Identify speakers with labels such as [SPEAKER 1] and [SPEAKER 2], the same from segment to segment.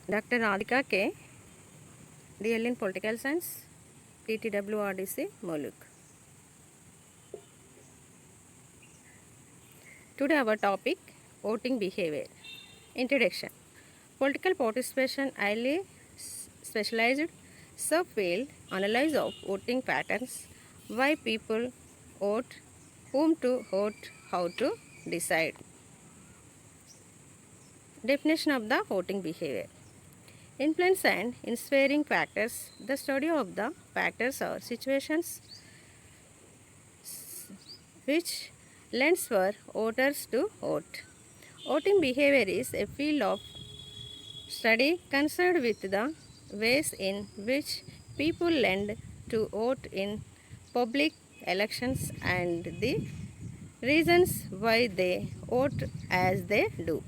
[SPEAKER 1] Dr. Radhika K. DL in Political Science, PTWRDC, Moluk. Today our topic, voting behavior. Introduction. Political participation highly specialized subfield analysis of voting patterns, why people vote, whom to vote, how to decide. Definition of the voting behavior. Influence and inspiring factors. The study of the factors or situations which lends for voters to vote. Voting behavior is a field of study concerned with the ways in which people lend to vote in public elections and the reasons why they vote as they do.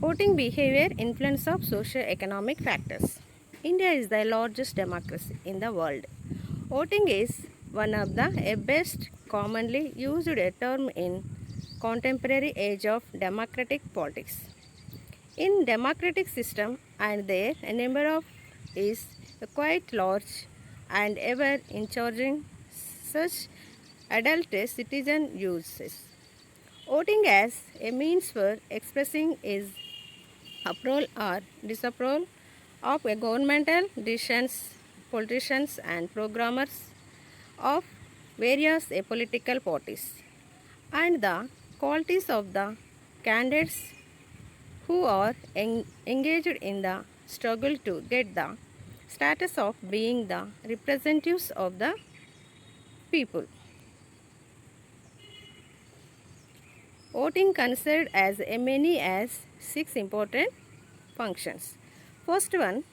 [SPEAKER 1] Voting behavior influence of socio-economic factors. India is the largest democracy in the world. Voting is one of the best commonly used term in contemporary age of democratic politics. In democratic system and their number of is quite large and ever increasing such adult citizen uses. Voting as a means for expressing is approval or disapproval of a governmental decisions, politicians and programmers of various political parties and the qualities of the candidates who are engaged in the struggle to get the status of being the representatives of the people. Voting considered as many as 6 important functions. First one,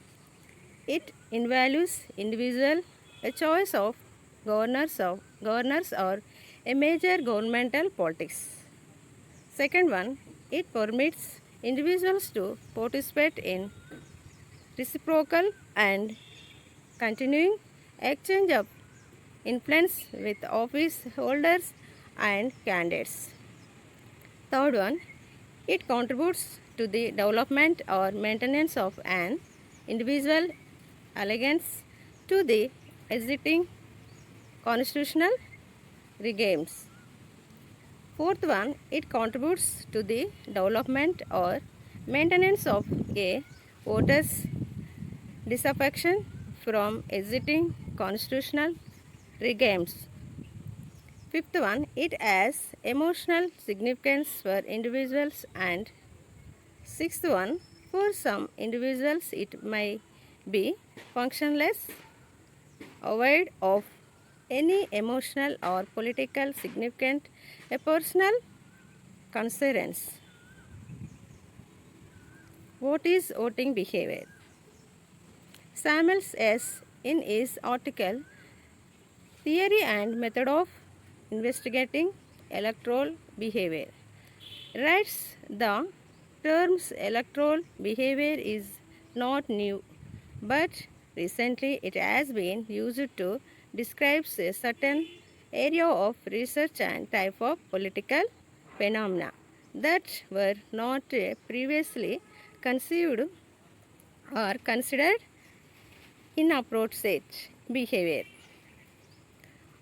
[SPEAKER 1] it invalues individual a choice of governors or a major governmental politics. Second one, it permits individuals to participate in reciprocal and continuing exchange of influence with office holders and candidates. Third one, it contributes to the development or maintenance of an individual allegiance to the existing constitutional regimes. Fourth one, it contributes to the development or maintenance of a voter's disaffection from existing constitutional regimes. Fifth one, it has emotional significance for individuals. And sixth one, for some individuals it may be functionless, void of any emotional or political significance, a personal concerns. What is voting behavior? Samuels S. in his article Theory and Method of Investigating Electoral Behavior writes the terms electoral behavior is not new, but recently it has been used to describe a certain area of research and type of political phenomena that were not previously conceived or considered inappropriate behavior.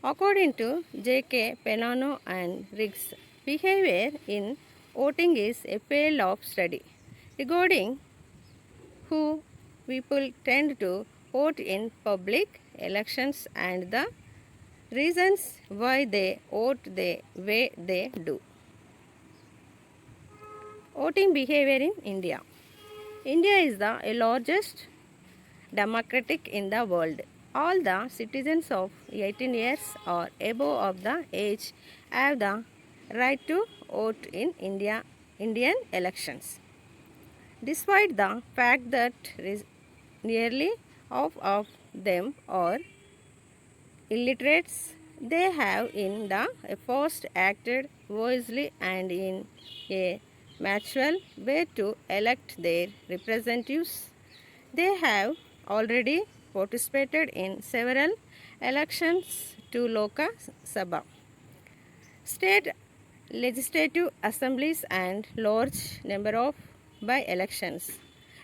[SPEAKER 1] According to J.K. Penano and Riggs, behavior in voting is a field of study regarding who people tend to vote in public elections and the reasons why they vote the way they do. Voting behavior in India. India is the largest democratic in the world. All the citizens of 18 years or above of the age have the right to vote in Indian elections. Despite the fact that nearly half of them are illiterates, they have in the past acted wisely and in a mutual way to elect their representatives. They have already participated in several elections to Lok Sabha, state legislative assemblies and large number of by elections.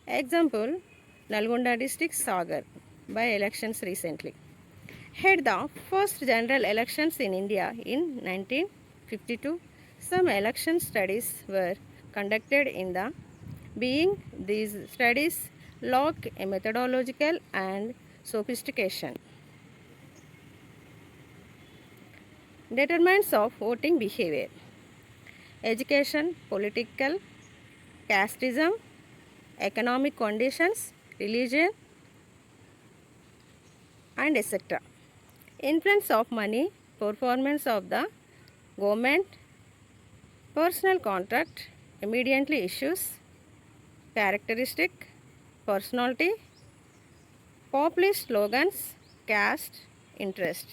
[SPEAKER 1] Example, Nalgonda district Sagar by elections recently. Had the first general elections in India in 1952. Some election studies were conducted in the being these studies lack a methodological and sophistication. Determinants of voting behavior: education, political, casteism, economic conditions, religion, and etc. Influence of money, performance of the government, personal contract, immediately issues, characteristic, personality, populist slogans, caste, interest.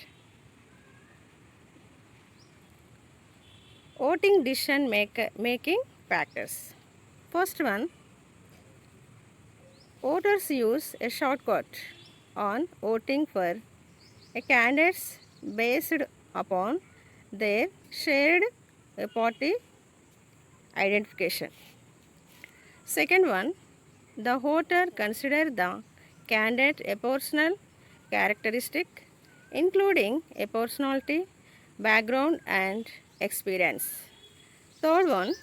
[SPEAKER 1] Voting decision making factors. First one, voters use a shortcut on voting for a candidates based upon their shared party identification. Second one, the voter consider the candidate a personal characteristic including a personality, background and experience. Third one,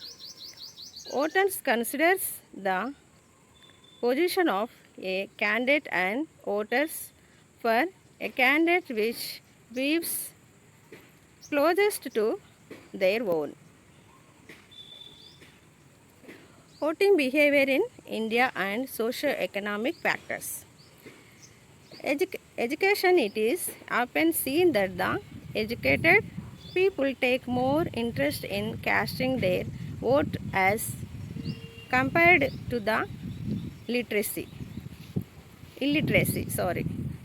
[SPEAKER 1] voters considers the position of a candidate and voters for a candidate which views closest to their own. Voting behavior in India and socio-economic factors. Education, it is often seen that the educated people take more interest in casting their vote as compared to the illiteracy,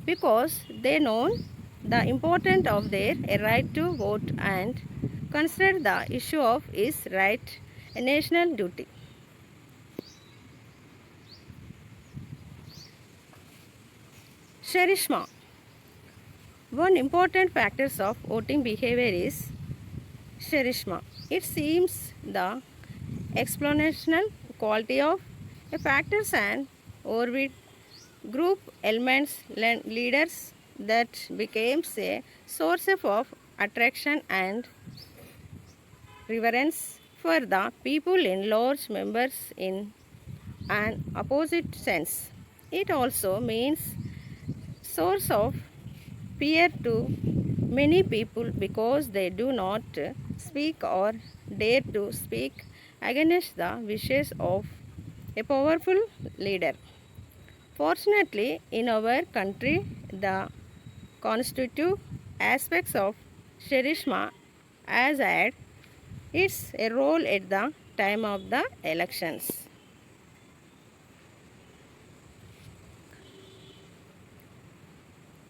[SPEAKER 1] because they know the importance of their right to vote and consider the issue of is right a national duty. Charishma. One important factor of voting behavior is charishma. It seems the exponential quality of a factors and orbit group elements leaders that becomes a source of attraction and reverence for the people in large numbers in an opposite sense. It also means source of fear to many people because they do not speak or dare to speak against the wishes of a powerful leader. Fortunately, in our country, the constitutive aspects of charishma as had its a role at the time of the elections.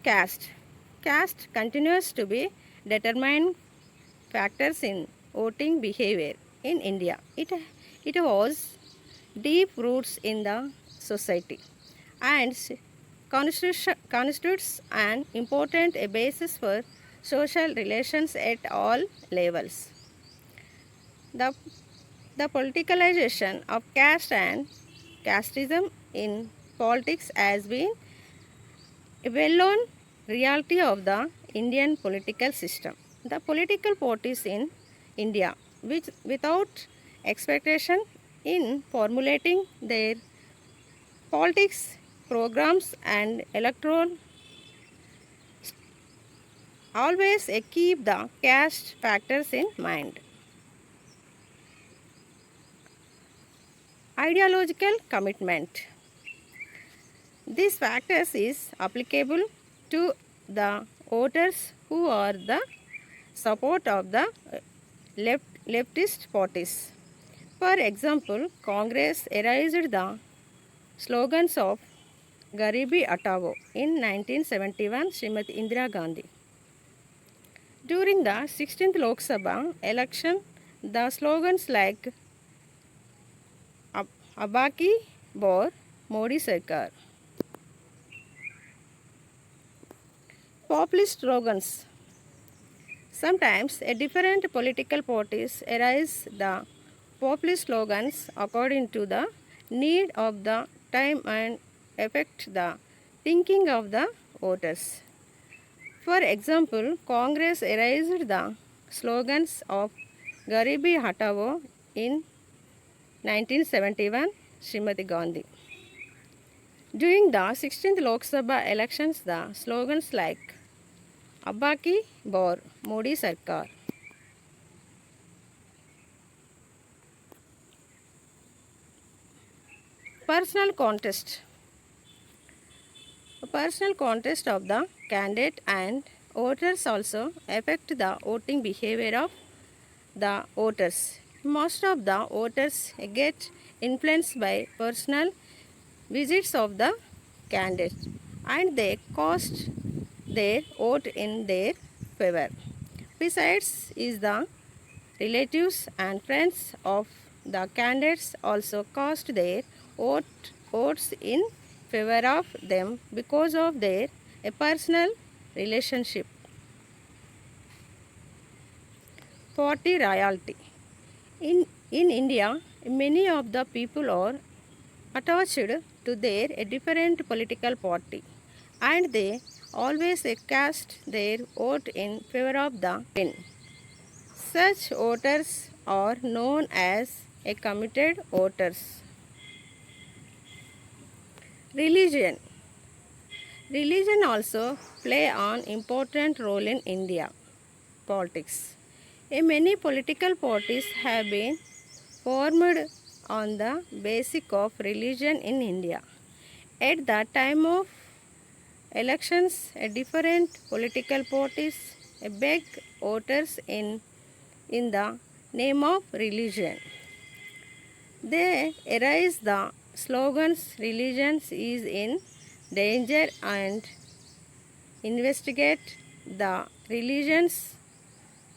[SPEAKER 1] Caste. Caste continues to be determined factors in voting behavior in India. It was deep roots in the society and constitutes an important basis for social relations at all levels. The, the politicalization of caste and casteism in politics has been a well-known reality of the Indian political system. The political parties in India, which without expectation in formulating their politics programs and electoral, always keep the caste factors in mind. Ideological commitment. These factors is applicable to the voters who are the support of the leftist parties. For example, Congress erased the slogans of Garibi Atao in 1971, Srimati Indira Gandhi. During the 16th Lok Sabha election, the slogans like Abaki Bor Modi Sarkar. Populist slogans. Sometimes different political parties erase the populist slogans according to the need of the time and affect the thinking of the voters. For example, Congress erased the slogans of Garibi Hatao in 1971, Srimati Gandhi. During the 16th Lok Sabha elections, the slogans like Abba Ki Baur, Modi Sarkar, personal contest. A personal contest of the candidate and voters also affect the voting behavior of the voters. Most of the voters get influenced by personal visits of the candidate and they cast their vote in their favor. Besides, is the relatives and friends of the candidates also cast their votes in favor of them because of their a personal relationship. Party royalty. In India, many of the people are attached to their a different political party and they always cast their vote in favor of the win. Such voters are known as a committed voters. Religion. Religion also play an important role in India politics. Many political parties have been formed on the basis of religion in India. At the time of elections, different political parties beg voters in the name of religion. They erase the slogans religion is in danger and investigate the religion's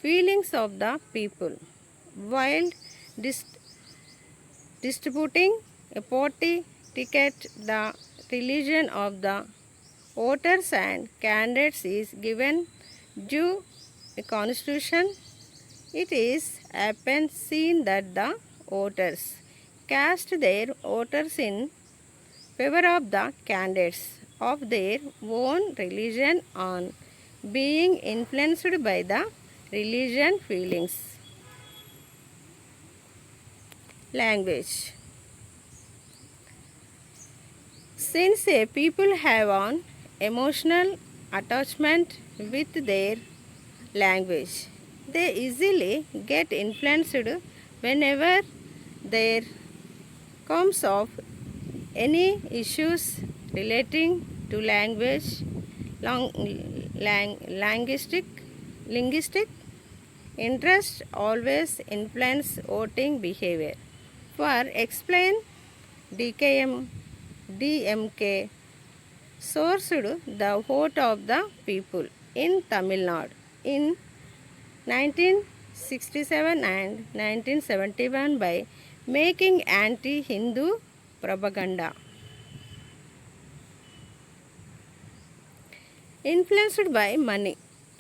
[SPEAKER 1] feelings of the people while distributing a party ticket. The religion of the voters and candidates is given due a constitution. It is often seen that the voters cast their voters in favor of the candidates of their own religion on being influenced by the religion feelings. Language. Since a people have an emotional attachment with their language, they easily get influenced whenever there comes of any issues relating to language, linguistic interest always influence voting behavior. For explain, DMK sourced the vote of the people in Tamil Nadu in 1967 and 1971 by making anti-Hindu propaganda. Influenced by money.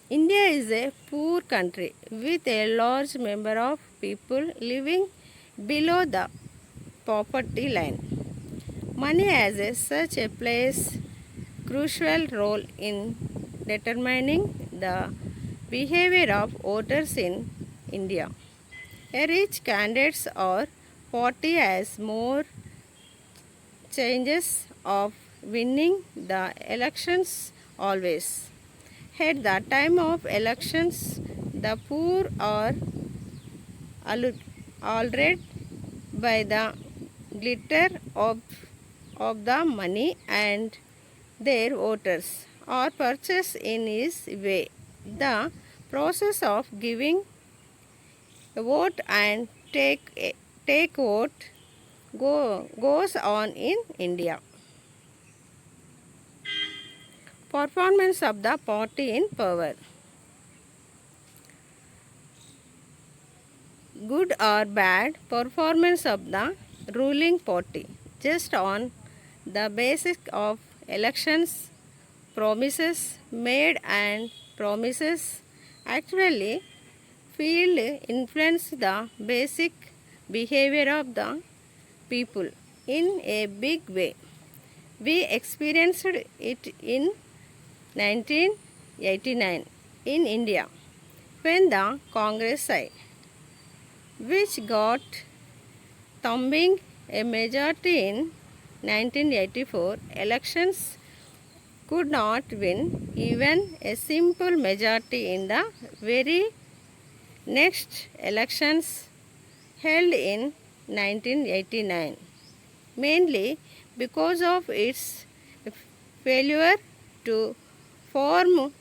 [SPEAKER 1] India is a poor country with a large number of people living below the poverty line. Money has such a plays crucial role in determining the behavior of voters in India. A rich candidate or party has more chances of winning the elections always. At the time of elections, the poor are already by the glitter of the money and their voters are purchased in his way. The process of giving a vote and take vote goes on in India. Performance of the party in power. Good or bad performance of the ruling party just on the basis of elections, promises made and promises actually field influence the basic behavior of the people in a big way. We experienced it in 1989 in India when the Congress side, which got thumping a majority in 1984 elections, could not win even a simple majority in the very next elections held in 1989, mainly because of its failure to form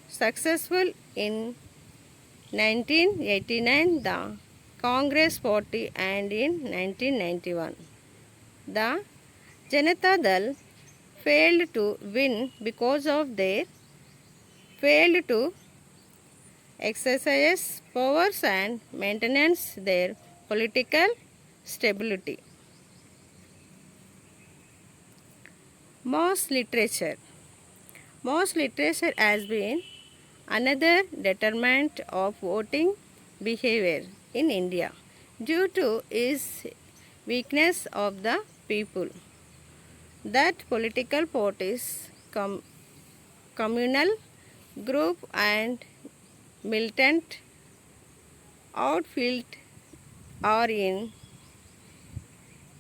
[SPEAKER 1] successful in 1989 the Congress Party and in 1991 the Janata Dal failed to win because of their failed to exercise powers and maintenance their political stability. Mass literature. Mass literature has been another determinant of voting behavior in India due to its weakness of the people. That political parties, communal group and militant outfield are in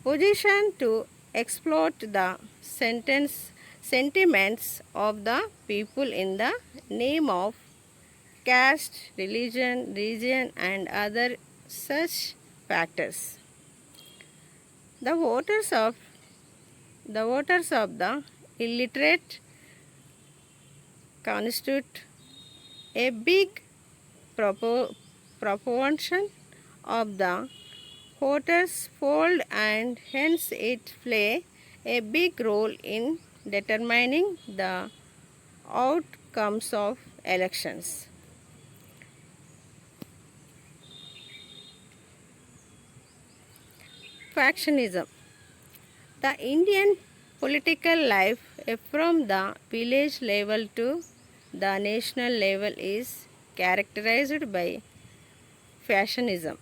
[SPEAKER 1] position to exploit the sentiments of the people in the name of caste, religion, region, and other such factors. The voters of the illiterate constitute a big proportion of the voters fold and hence it play a big role in determining the outcomes of elections. Factionism. The Indian political life from the village level to the national level is characterized by factionism.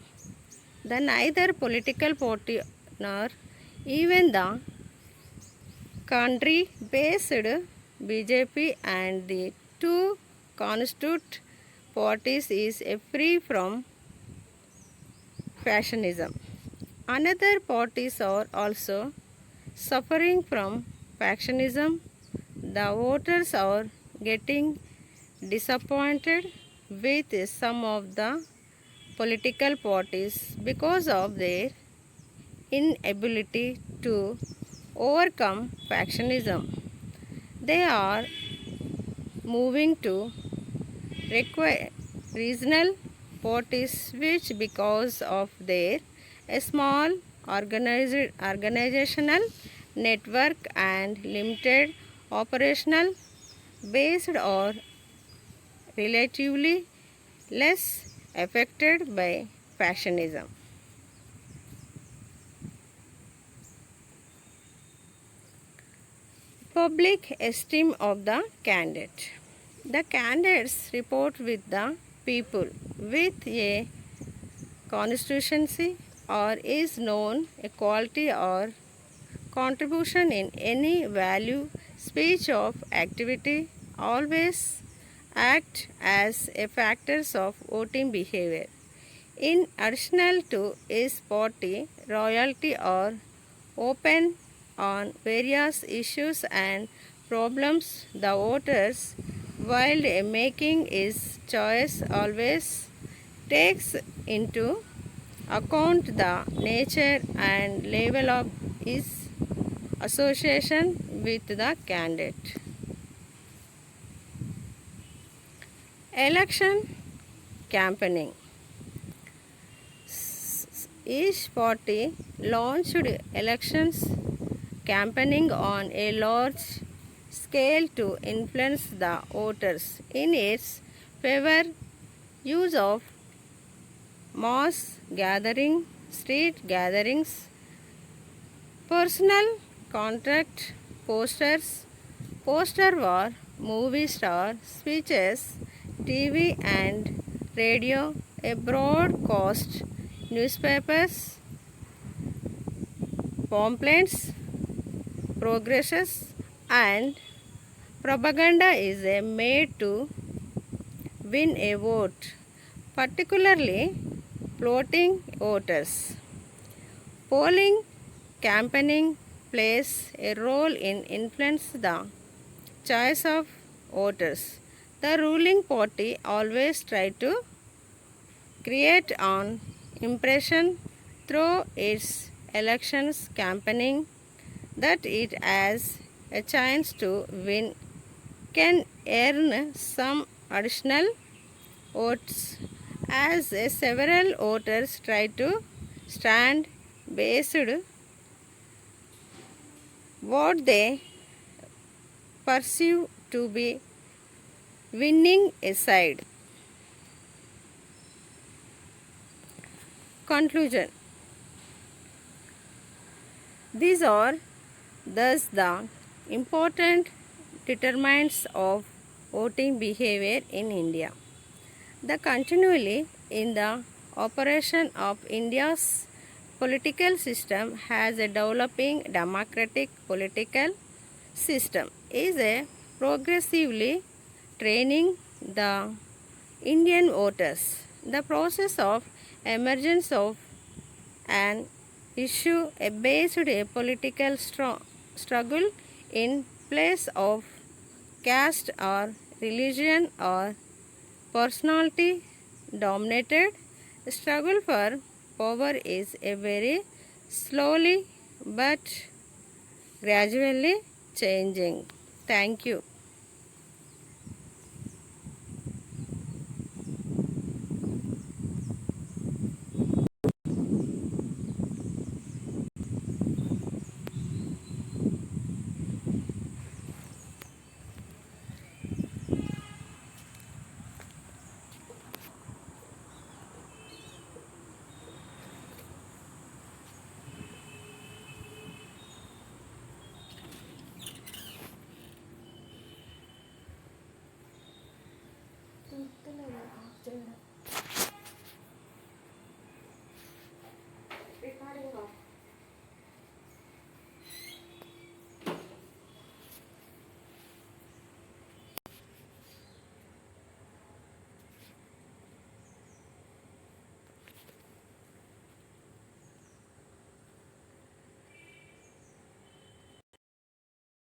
[SPEAKER 1] The neither political party nor even the country based BJP and the two constitute parties is free from factionism. Another parties are also suffering from factionism. The voters are getting disappointed with some of the political parties because of their inability to overcome factionism. They are moving to require regional parties which because of their small organizational network and limited operational based or relatively less affected by factionism. Public esteem of the candidate. The candidates report with the people with a constituency or is known equality or contribution in any value, speech of activity always act as a factors of voting behavior. In addition to his party, royalty or open on various issues and problems, the voters, while making his choice, always takes into account the nature and level of his association with the candidate. Election campaigning. Each party launched elections campaigning on a large scale to influence the voters in its favor. Use of mass gathering, street gatherings, personal contact posters, poster war, movie star speeches, TV and radio, a broadcast, newspapers, pamphlets, progresses, and propaganda is made to win a vote, particularly floating voters. Polling campaigning plays a role in influence the choice of voters. The ruling party always try to create an impression through its elections campaigning that it has a chance to win, can earn some additional votes as several voters try to stand based what they perceive to be winning a side. Conclusion. These are thus the important determinants of voting behavior in India. The continually in the operation of India's political system has a developing democratic political system is a progressively training the Indian voters. The process of emergence of an issue based a political struggle in place of caste or religion or personality dominated struggle for power is a very slowly but gradually changing. Thank you.